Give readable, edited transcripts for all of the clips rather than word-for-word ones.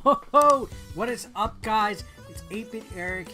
Ho! What is up, guys? It's 8-Bit Eric.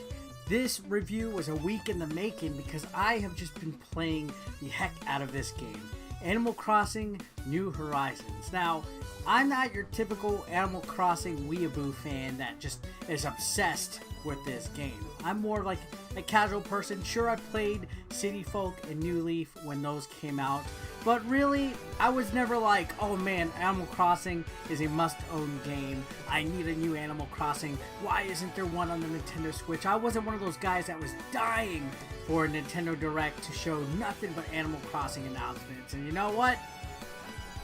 This review was a week in the making because I have just been playing the heck out of this game. Animal Crossing New Horizons. Now, I'm not your typical Animal Crossing weeaboo fan that just is obsessed with this game. I'm more like a casual person. Sure, I played City Folk and New Leaf when those came out, but really, I was never like, oh man, Animal Crossing is a must-own game. I need a new Animal Crossing. Why isn't there one on the Nintendo Switch? I wasn't one of those guys that was dying for a Nintendo Direct to show nothing but Animal Crossing announcements. And you know what?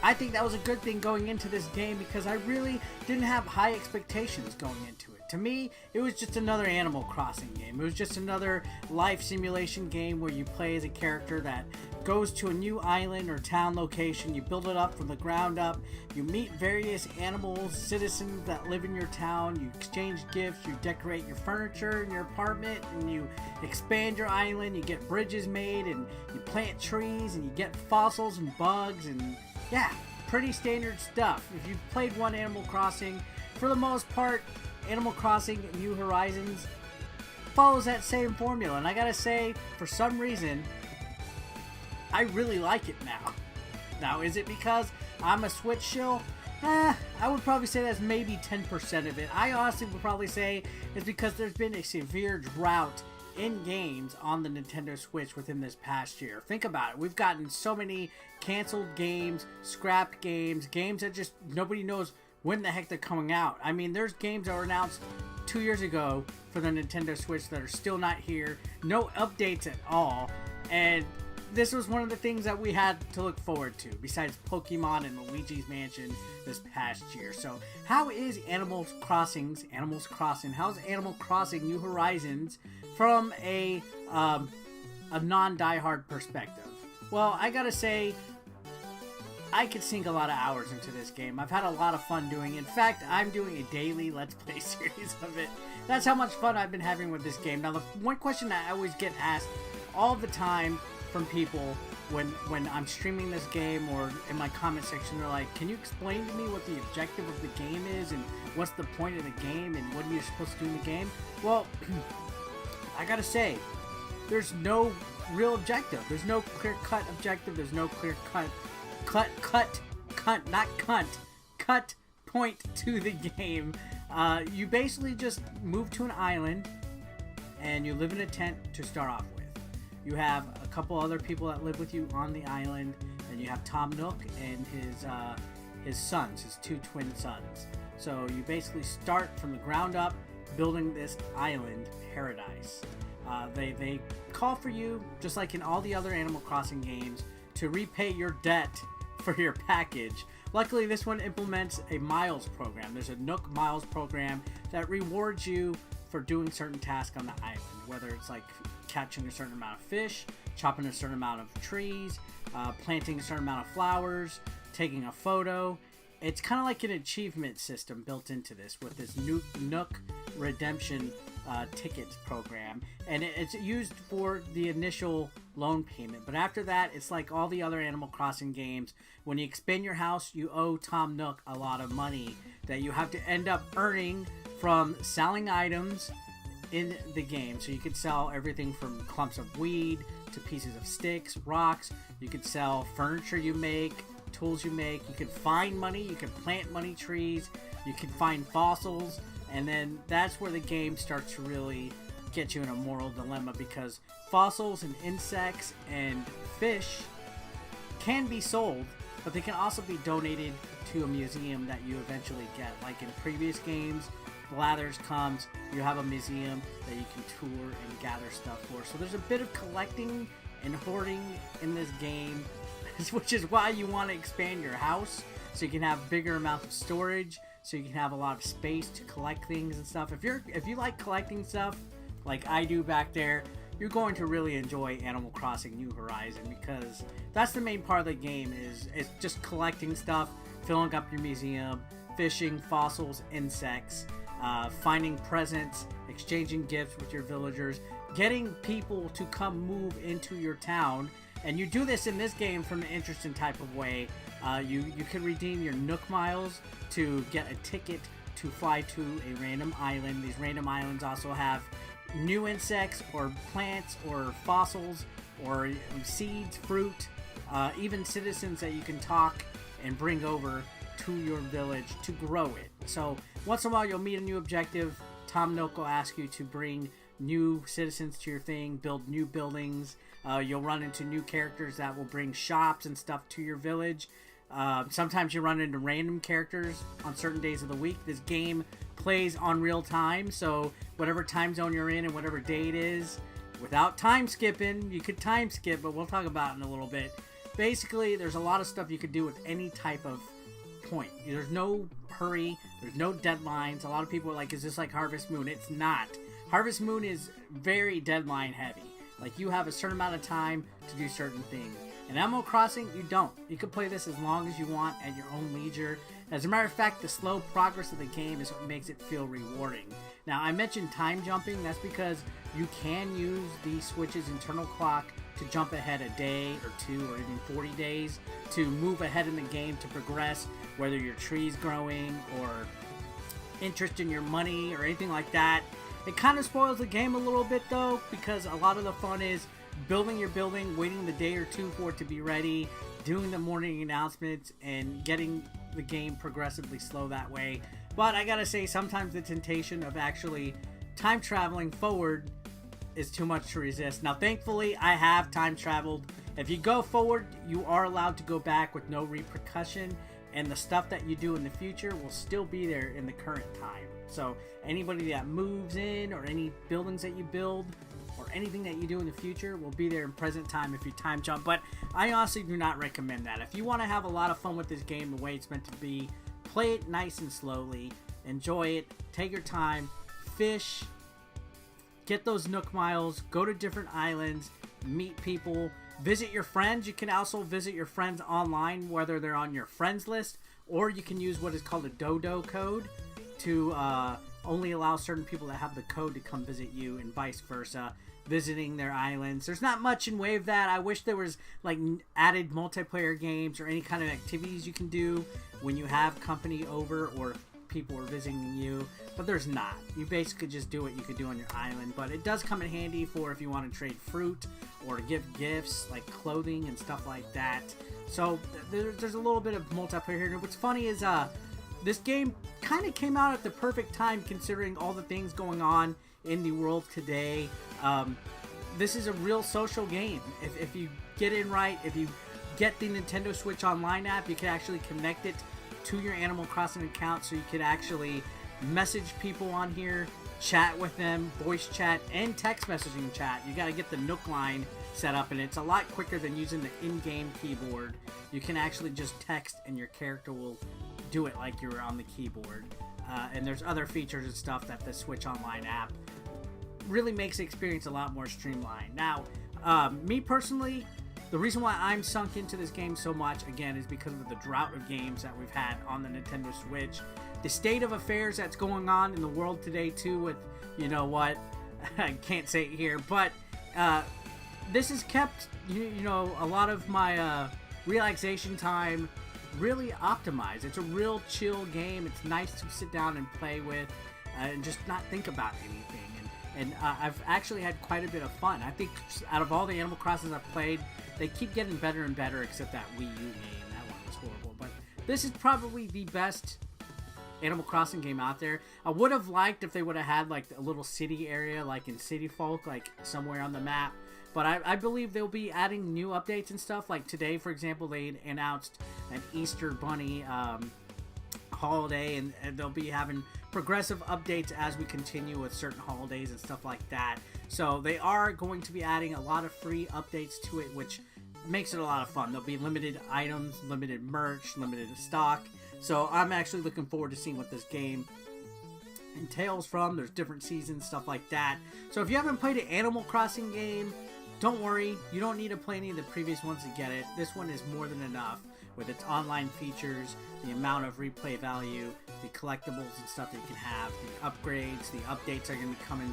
I think that was a good thing going into this game because I really didn't have high expectations going into it. To me, it was just another Animal Crossing game. It was just another life simulation game where you play as a character that goes to a new island or town location. You build it up from the ground up. You meet various animals, citizens that live in your town. You exchange gifts. You decorate your furniture in your apartment, and you expand your island. You get bridges made, and you plant trees, and you get fossils and bugs, and yeah, pretty standard stuff. If you've played one Animal Crossing, for the most part, Animal Crossing New Horizons follows that same formula. And I gotta say, for some reason, I really like it now. Now, is it because I'm a Switch shill? I would probably say that's maybe 10% of it. I honestly would probably say it's because there's been a severe drought in games on the Nintendo Switch within this past year. Think about it. We've gotten so many canceled games, scrapped games, games that just nobody knows when the heck they're coming out. I mean, there's games that were announced 2 years ago for the Nintendo Switch that are still not here. No updates at all. And this was one of the things that we had to look forward to, besides Pokemon and Luigi's Mansion this past year. So, how is Animal Crossing, how's Animal Crossing New Horizons from a non-diehard perspective? Well, I gotta say, I could sink a lot of hours into this game. I've had a lot of fun doing it. In fact, I'm doing a daily Let's Play series of it. That's how much fun I've been having with this game. Now, the one question that I always get asked all the time from people when I'm streaming this game or in my comment section, they're like, can you explain to me what the objective of the game is and what's the point of the game and what are you supposed to do in the game? Well, I gotta say, there's no real objective. There's no clear-cut objective. There's no clear-cut cut point to the game. You basically just move to an island and you live in a tent to start off with. You have a couple other people that live with you on the island, and you have Tom Nook and his sons, his two twin sons. So you basically start from the ground up building this island paradise. They call for you, just like in all the other Animal Crossing games, to repay your debt for your package. Luckily, this one implements a miles program. There's a Nook miles program that rewards you for doing certain tasks on the island, whether it's like catching a certain amount of fish, chopping a certain amount of trees, planting a certain amount of flowers, taking a photo. It's kind of like an achievement system built into this with this Nook redemption tickets program, and it's used for the initial loan payment. But after that, it's like all the other Animal Crossing games. When you expand your house, you owe Tom Nook a lot of money that you have to end up earning from selling items in the game. So you could sell everything from clumps of weed to pieces of sticks, rocks. You could sell furniture you make, tools you make. You could find money. You could plant money trees. You could find fossils. And then that's where the game starts to really get you in a moral dilemma, because fossils and insects and fish can be sold, but they can also be donated to a museum that you eventually get. Like in previous games, Blathers comes, you have a museum that you can tour and gather stuff for. So there's a bit of collecting and hoarding in this game, which is why you want to expand your house so you can have bigger amounts of storage, so you can have a lot of space to collect things and stuff. If you like collecting stuff like I do back there, you're going to really enjoy Animal Crossing New Horizon, because that's the main part of the game is just collecting stuff, filling up your museum, fishing, fossils, insects, finding presents, exchanging gifts with your villagers, getting people to come move into your town. And you do this in this game from an interesting type of way. You can redeem your Nook miles to get a ticket to fly to a random island. These random islands also have new insects or plants or fossils or seeds, fruit, even citizens that you can talk and bring over to your village to grow it. So once in a while you'll meet a new objective. Tom Nook will ask you to bring new citizens to your thing, build new buildings. You'll run into new characters that will bring shops and stuff to your village. Sometimes you run into random characters on certain days of the week. This game plays on real time, so whatever time zone you're in and whatever day it is, without time skipping, you could time skip, but we'll talk about it in a little bit. Basically, there's a lot of stuff you could do with any type of point. There's no hurry, there's no deadlines. A lot of people are like, is this like Harvest Moon? It's not. Harvest Moon is very deadline heavy. Like, you have a certain amount of time to do certain things. In Animal Crossing, you don't. You can play this as long as you want at your own leisure. As a matter of fact, the slow progress of the game is what makes it feel rewarding. Now, I mentioned time jumping. That's because you can use the Switch's internal clock to jump ahead a day or 2 or even 40 days to move ahead in the game to progress, whether your tree's growing or interest in your money or anything like that. It kind of spoils the game a little bit though, because a lot of the fun is building your building, waiting the day or 2 for it to be ready, doing the morning announcements, and getting the game progressively slow that way. But I gotta say, sometimes the temptation of actually time traveling forward is too much to resist. Now, thankfully, I have time traveled. If you go forward, you are allowed to go back with no repercussion, and the stuff that you do in the future will still be there in the current time. So anybody that moves in, or any buildings that you build, or anything that you do in the future will be there in present time if you time jump. But I honestly do not recommend that. If you want to have a lot of fun with this game the way it's meant to be, play it nice and slowly, enjoy it, take your time, fish, get those Nook miles, go to different islands, meet people, visit your friends. You can also visit your friends online, whether they're on your friends list, or you can use what is called a dodo code to only allow certain people that have the code to come visit you, and vice versa, visiting their islands. There's not much in way of that. I wish there was like added multiplayer games or any kind of activities you can do when you have company over or people are visiting you, but there's not. You basically just do what you could do on your island, but it does come in handy for if you want to trade fruit or give gifts like clothing and stuff like that. So there's a little bit of multiplayer here. And what's funny is this game kind of came out at the perfect time considering all the things going on in the world today. This is a real social game. If you get in right, if you get the Nintendo Switch Online app, you can actually connect it to your Animal Crossing account, so you could actually message people on here, chat with them, voice chat, and text messaging chat. You got to get the Nook line set up, and it's a lot quicker than using the in-game keyboard. You can actually just text, and your character will do it like you're on the keyboard. And there's other features and stuff that the Switch Online app really makes the experience a lot more streamlined. Now, me personally, the reason why I'm sunk into this game so much, again, is because of the drought of games that we've had on the Nintendo Switch. The state of affairs that's going on in the world today, too, with, you know what, I can't say it here, but this has kept, you know, a lot of my relaxation time really optimized. It's a real chill game. It's nice to sit down and play with and just not think about anything. And I've actually had quite a bit of fun. I think out of all the Animal Crossings I've played, they keep getting better and better, except that Wii U game. That one was horrible. But this is probably the best Animal Crossing game out there. I would have liked if they would have had like a little city area, like in City Folk, like somewhere on the map. But I believe they'll be adding new updates and stuff. Like today, for example, they announced an Easter Bunny holiday, and they'll be having progressive updates as we continue with certain holidays and stuff like that. So they are going to be adding a lot of free updates to it, which makes it a lot of fun. There'll be limited items, limited merch, limited stock. So I'm actually looking forward to seeing what this game entails from. There's different seasons, stuff like that. So if you haven't played an Animal Crossing game, don't worry. You don't need to play any of the previous ones to get it. This one is more than enough with its online features, the amount of replay value, the collectibles and stuff that you can have, the upgrades, the updates are going to be coming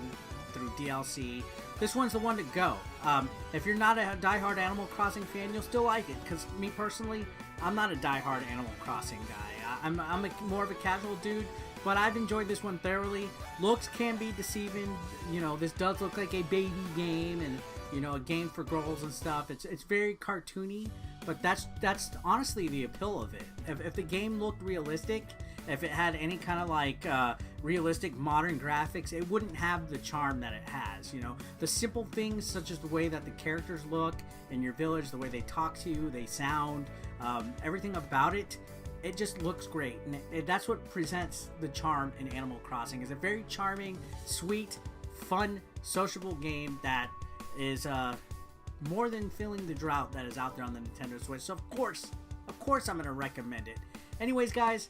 through DLC. This one's the one to go. If you're not a diehard Animal Crossing fan, you'll still like it, because me personally, I'm not a diehard Animal Crossing guy. I'm more of a casual dude. but I've enjoyed this one thoroughly. Looks can be deceiving. You know, this does look like a baby game and, you know, a game for girls and stuff. It's very cartoony, but that's honestly the appeal of it. If the game looked realistic, if it had any kind of like realistic modern graphics, it wouldn't have the charm that it has. You know, the simple things such as the way that the characters look in your village, the way they talk to you, they sound, everything about it, it just looks great. And that's what presents the charm in Animal Crossing. It's a very charming, sweet, fun, sociable game that is more than filling the drought that is out there on the Nintendo Switch. So of course I'm going to recommend it. Anyways, guys,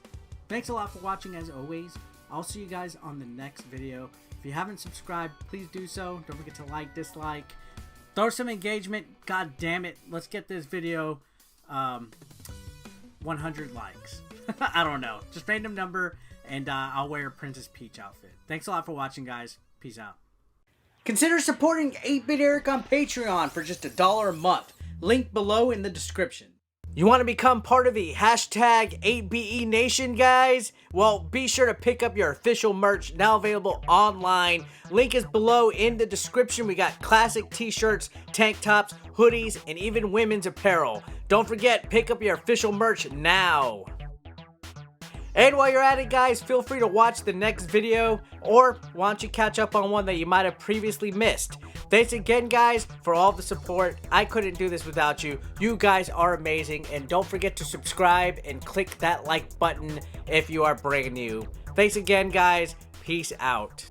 thanks a lot for watching as always. I'll see you guys on the next video. If you haven't subscribed, please do so. Don't forget to like, dislike, throw some engagement. God damn it. Let's get this video 100 likes. I don't know. Just random number, and I'll wear a Princess Peach outfit. Thanks a lot for watching, guys. Peace out. Consider supporting 8-Bit Eric on Patreon for just $1 a month. Link below in the description. You want to become part of the hashtag 8BE Nation, guys? Well, be sure to pick up your official merch, now available online. Link is below in the description. We got classic t-shirts, tank tops, hoodies, and even women's apparel. Don't forget, pick up your official merch now. And while you're at it, guys, feel free to watch the next video, or why don't you catch up on one that you might have previously missed. Thanks again, guys, for all the support. I couldn't do this without you. You guys are amazing, and don't forget to subscribe and click that like button if you are brand new. Thanks again, guys. Peace out.